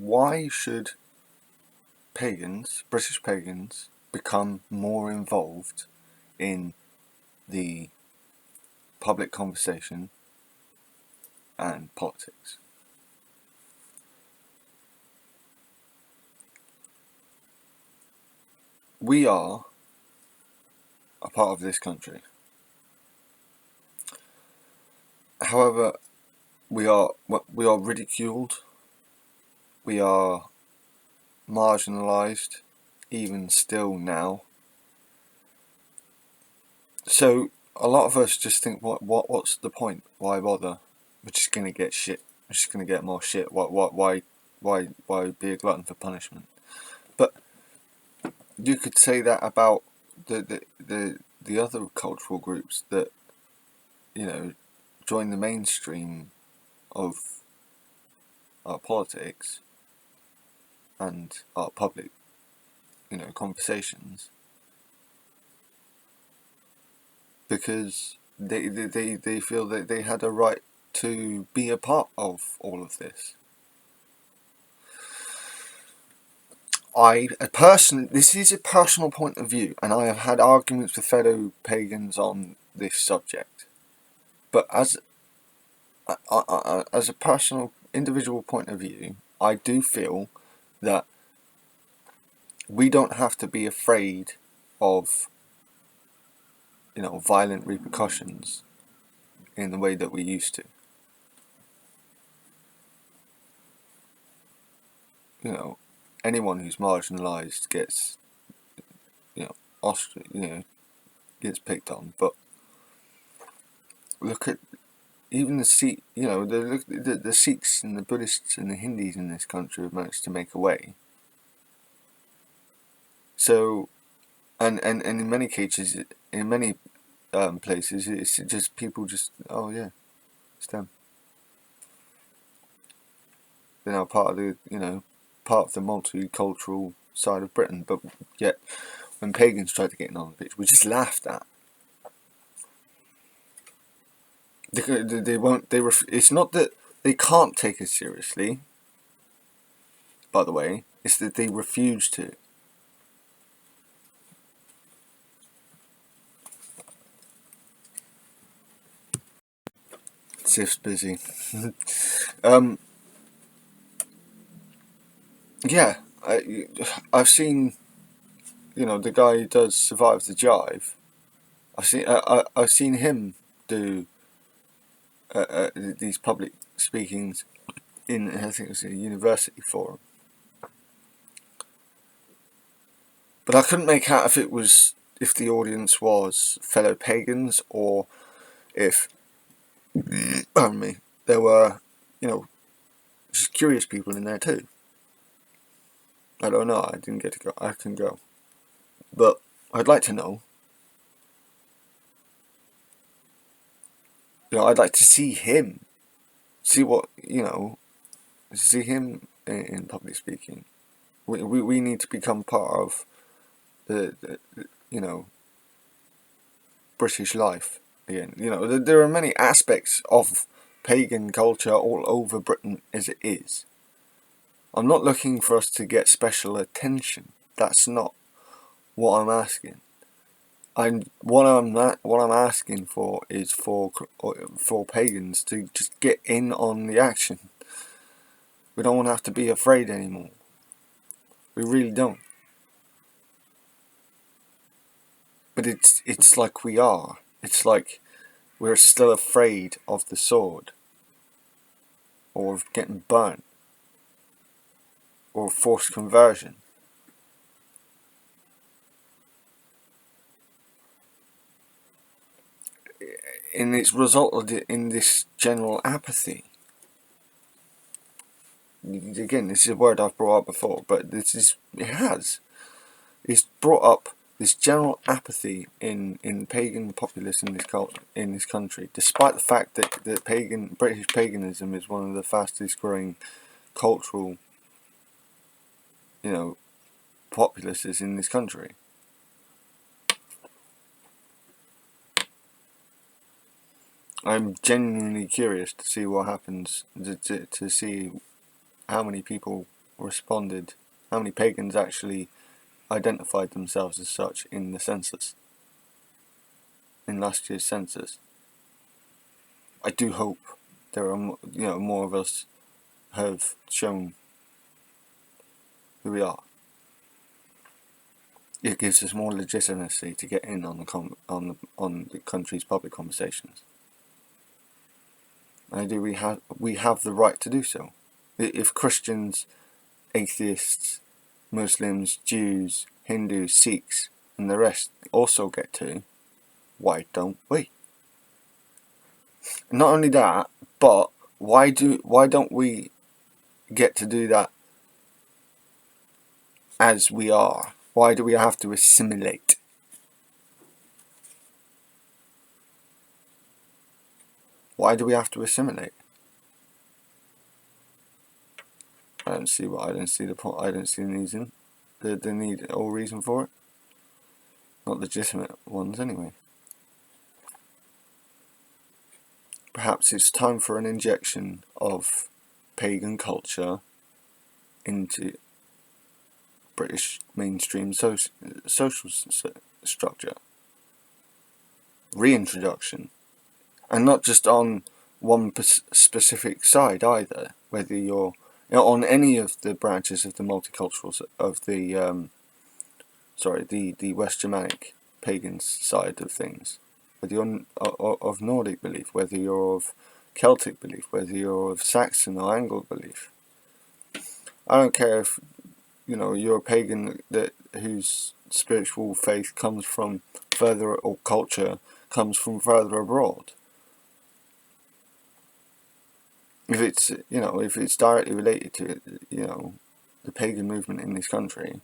why should British pagans, become more involved in the public conversation and politics? We are a part of this country. However, we are ridiculed, we are marginalised, even still now. So a lot of us just think, what's the point? Why bother? We're just gonna get shit. We're just gonna get more shit. Why be a glutton for punishment? But you could say that about the other cultural groups that, join the mainstream of our politics and our public, conversations, because they feel that they had a right to be a part of all of this. This is a personal point of view, and I have had arguments with fellow pagans on this subject. But as a personal, individual point of view, I do feel that we don't have to be afraid of, violent repercussions in the way that we used to. Anyone who's marginalised gets, gets picked on. But look at even the Sikh, the Sikhs and the Buddhists and the Hindus in this country have managed to make a way. So, and in many cases, in many places, it's just people just, oh yeah, it's them. They're now part of the, part of the multicultural side of Britain. But yet, when pagans tried to get in on the pitch, we just laughed at. They won't. It's not that they can't take us seriously. By the way, it's that they refuse to. Sif's busy. Yeah, I've seen, the guy who does Survive the Jive. I've seen him do these public speakings in, I think it was a university forum. But I couldn't make out if the audience was fellow pagans or if, pardon me, there were, just curious people in there too. I don't know. I didn't get to go. I can go, but I'd like to know. I'd like to see him. See what see him in public speaking. We need to become part of the British life again. There are many aspects of pagan culture all over Britain as it is. I'm not looking for us to get special attention. That's not what I'm asking. What I'm asking for is for pagans to just get in on the action. We don't want to have to be afraid anymore. We really don't. But it's like we are. It's like we're still afraid of the sword, or of getting burnt, or forced conversion. And it's resulted in this general apathy. Again, this is a word I've brought up before, but it's brought up this general apathy in pagan populace in this country, despite the fact that British paganism is one of the fastest growing cultural, populaces in this country. I'm genuinely curious to see what happens, to see how many people responded, how many pagans actually identified themselves as such in the census, in last year's census. I do hope there are, more of us have shown who we are. It gives us more legitimacy to get in on the country's public conversations. And we have the right to do so. If Christians, atheists, Muslims, Jews, Hindus, Sikhs, and the rest also get to, why don't we? Not only that, but why don't we get to do that as we are? Why do we have to assimilate? Why do we have to assimilate? I don't see the point. I don't see the need or reason for it. Not legitimate ones, anyway. Perhaps it's time for an injection of pagan culture into British mainstream social structure. Reintroduction. And not just on one specific side either, whether you're on any of the branches of the multicultural, of the the West Germanic pagans side of things, whether you're of Nordic belief, whether you're of Celtic belief, whether you're of Saxon or Anglo belief. I don't care if you're a pagan whose spiritual faith comes from further, or culture comes from further abroad. If it's directly related to the pagan movement in this country,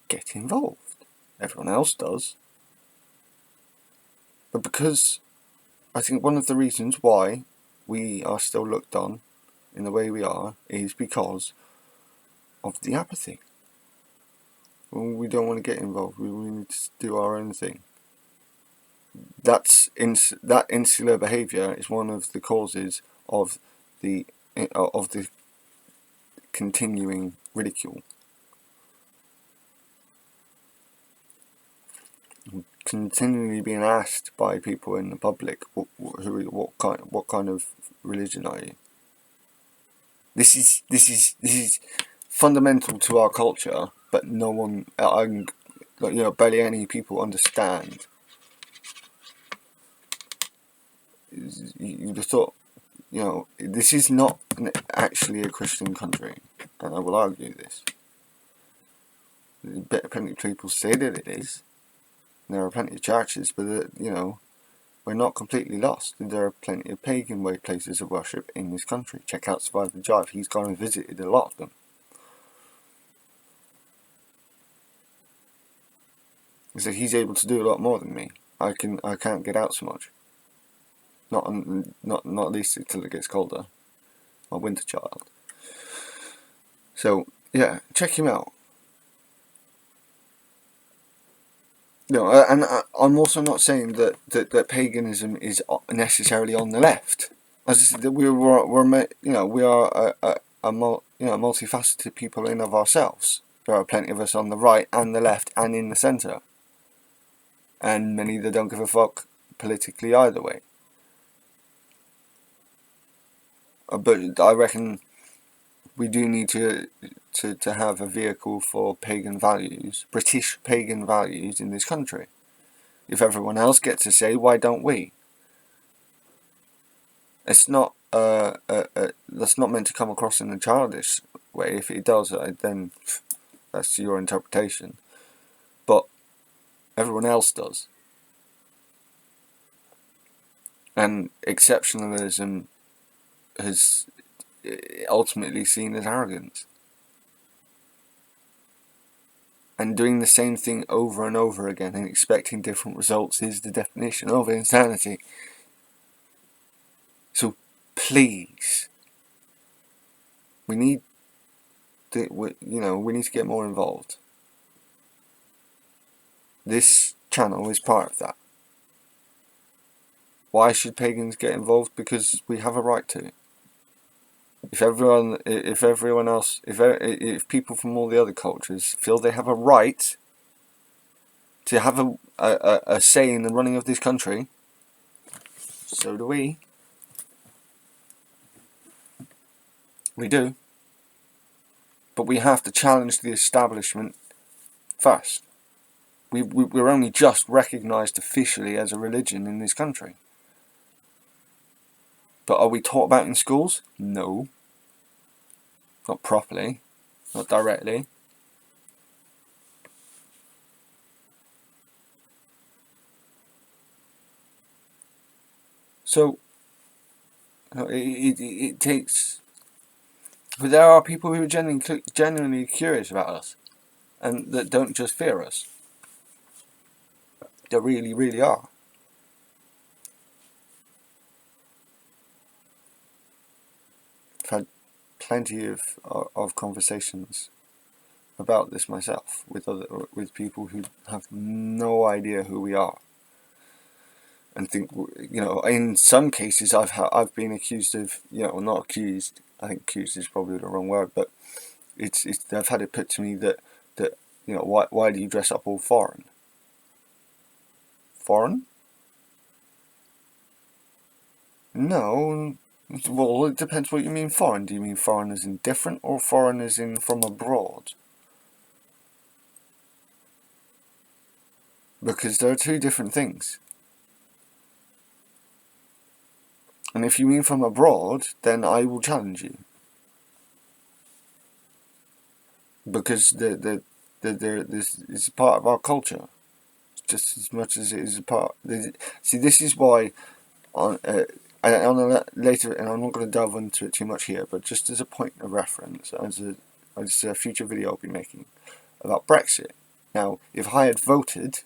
get involved. Everyone else does. But because I think one of the reasons why we are still looked on in the way we are is because of the apathy. We don't want to get involved. We need to do our own thing. That insular behaviour is one of the causes of the continuing ridicule. Continually being asked by people in the public, what kind of religion are you? This is fundamental to our culture, but no one, barely any people understand. You just thought, this is not actually a Christian country, and I will argue this. Plenty of people say that it is. There are plenty of churches, but we're not completely lost. There are plenty of pagan places of worship in this country. Check out Survive the Jive. He's gone and visited a lot of them. So he's able to do a lot more than me. I can't get out so much. Not at least until it gets colder. My winter child. So yeah, check him out. And I'm also not saying that paganism is necessarily on the left. As I said, we are multifaceted people in of ourselves. There are plenty of us on the right and the left and in the centre, and many that don't give a fuck politically either way. But I reckon we do need to have a vehicle for pagan values, British pagan values in this country. If everyone else gets a say, why don't we? It's not that's not meant to come across in a childish way. If it does, then that's your interpretation. But everyone else does. And exceptionalism is ultimately seen as arrogance. And doing the same thing over and over again and expecting different results is the definition of insanity. So please, we need to get more involved. This channel is part of that. Why should pagans get involved? Because we have a right to. if people from all the other cultures feel they have a right to have a say in the running of this country, so do we. We do. But we have to challenge the establishment first. We're only just recognised officially as a religion in this country. But are we taught about in schools? No. Not properly. Not directly. So, it takes... But there are people who are genuinely curious about us, and that don't just fear us. They really, really are. I've had plenty of conversations about this myself with people who have no idea who we are, and think, in some cases I've been accused of, not accused. I think accused is probably the wrong word, but I've had it put to me that why do you dress up all foreign? Foreign? No. Well, it depends what you mean foreign. Do you mean foreign as in different, or foreign as in from abroad? Because there are two different things. And if you mean from abroad, then I will challenge you. Because this is part of our culture, just as much as it is a part. See, this is why on a later, and I'm not going to delve into it too much here, but just as a point of reference, as a future video I'll be making about Brexit. Now, if I had voted,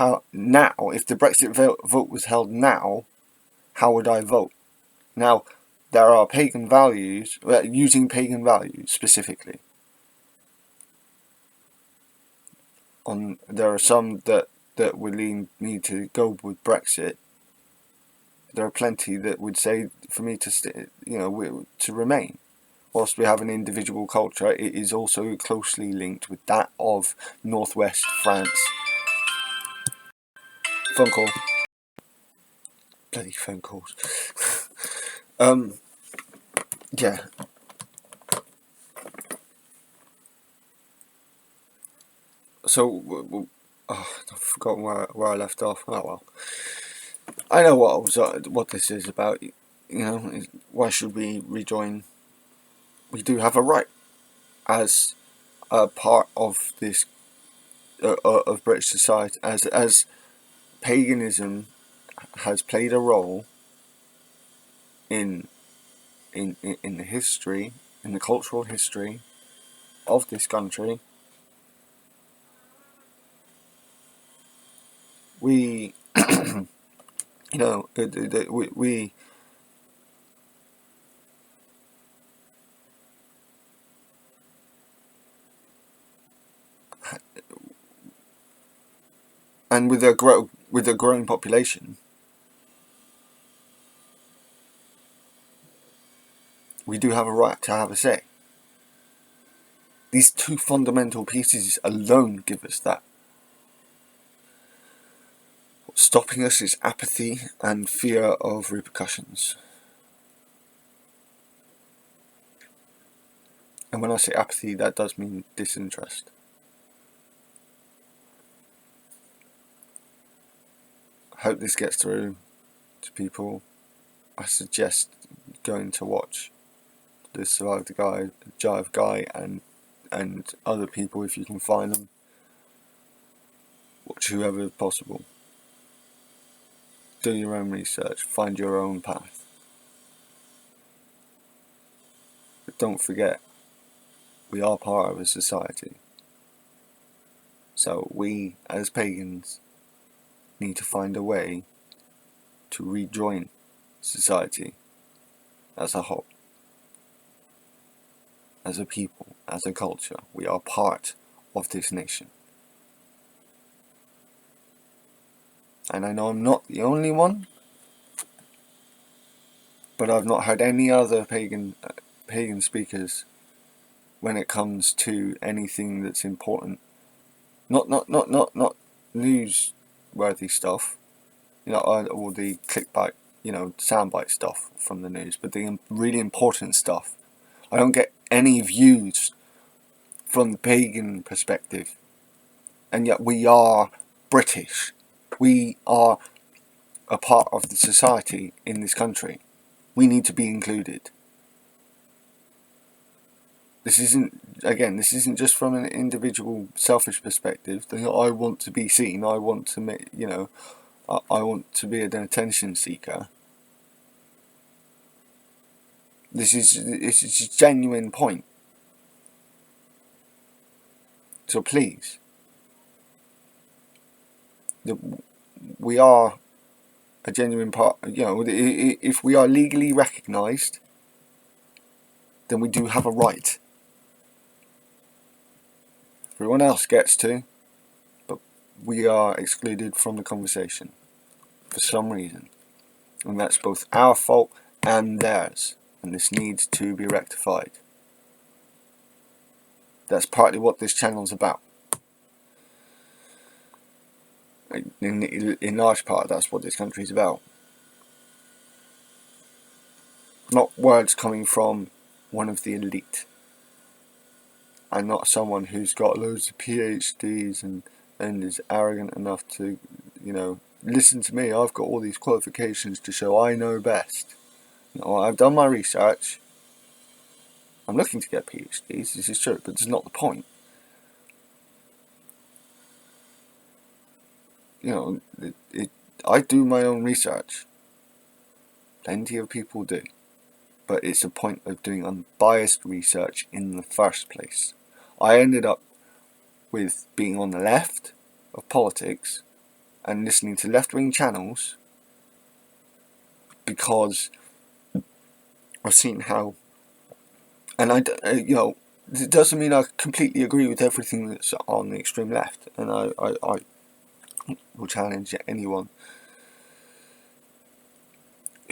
if the Brexit vote was held now, how would I vote? Now, there are pagan values, using pagan values specifically. There are some that would lean me to go with Brexit. There are plenty that would say for me to to remain. Whilst we have an individual culture, it is also closely linked with that of Northwest France. Phone call. Bloody phone calls. Yeah. So, I've forgotten where I left off. Oh well. I know what this is about. Why should we rejoin? We do have a right as a part of this of British society, as paganism has played a role in the history, in the cultural history of this country. We, we and with a growing population, we do have a right to have a say. These two fundamental pieces alone give us that. What's stopping us is apathy and fear of repercussions. And when I say apathy, that does mean disinterest. I hope this gets through to people. I suggest going to watch the Survive the Guy, Jive Guy, and other people if you can find them. Watch whoever possible. Do your own research. Find your own path. But don't forget, we are part of a society. So we, as pagans, need to find a way to rejoin society as a whole. As a people, as a culture, we are part of this nation. And I know I'm not the only one, but I've not heard any other pagan pagan speakers when it comes to anything that's important. Not newsworthy stuff, all the clickbait, soundbite stuff from the news, but the really important stuff. I don't get any views from the pagan perspective, and yet we are British. We are a part of the society in this country. We need to be included. This isn't just from an individual selfish perspective. I want to be seen. I want to make, I want to be an attention seeker. This is a genuine point. So please, we are a genuine part. If we are legally recognised, then we do have a right. Everyone else gets to, but we are excluded from the conversation for some reason, and that's both our fault and theirs, and this needs to be rectified. That's partly what this channel is about. In large part, that's what this country is about. Not words coming from one of the elite, and not someone who's got loads of PhDs and is arrogant enough to, listen to me, I've got all these qualifications to show I know best. I've done my research. I'm looking to get PhDs, this is true, but it's not the point. I do my own research. Plenty of people do. But it's the point of doing unbiased research in the first place. I ended up with being on the left of politics and listening to left-wing channels because I've seen how, and it doesn't mean I completely agree with everything that's on the extreme left, and I will challenge anyone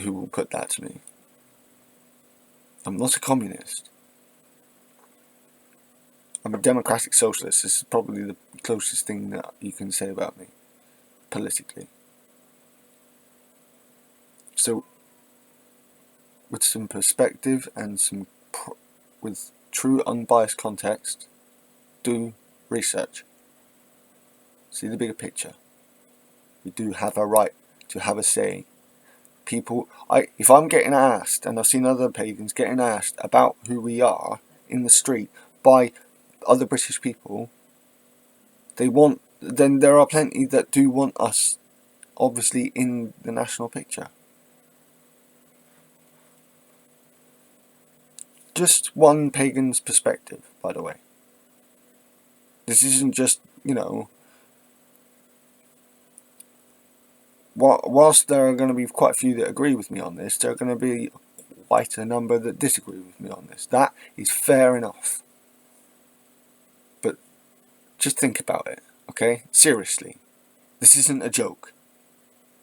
who will put that to me. I'm not a communist. I'm a democratic socialist. This is probably the closest thing that you can say about me, politically. So, with some perspective and with true unbiased context, do research. See the bigger picture. We do have a right to have a say. If I'm getting asked, and I've seen other pagans getting asked about who we are in the street by other British people, then there are plenty that do want us, obviously, in the national picture. Just one pagan's perspective, by the way. This isn't just, whilst there are going to be quite a few that agree with me on this, there are going to be quite a number that disagree with me on this. That is fair enough. But just think about it, okay? Seriously. This isn't a joke.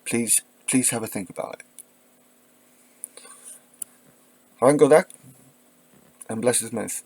Please have a think about it. Rang Godak, and bless his mouth.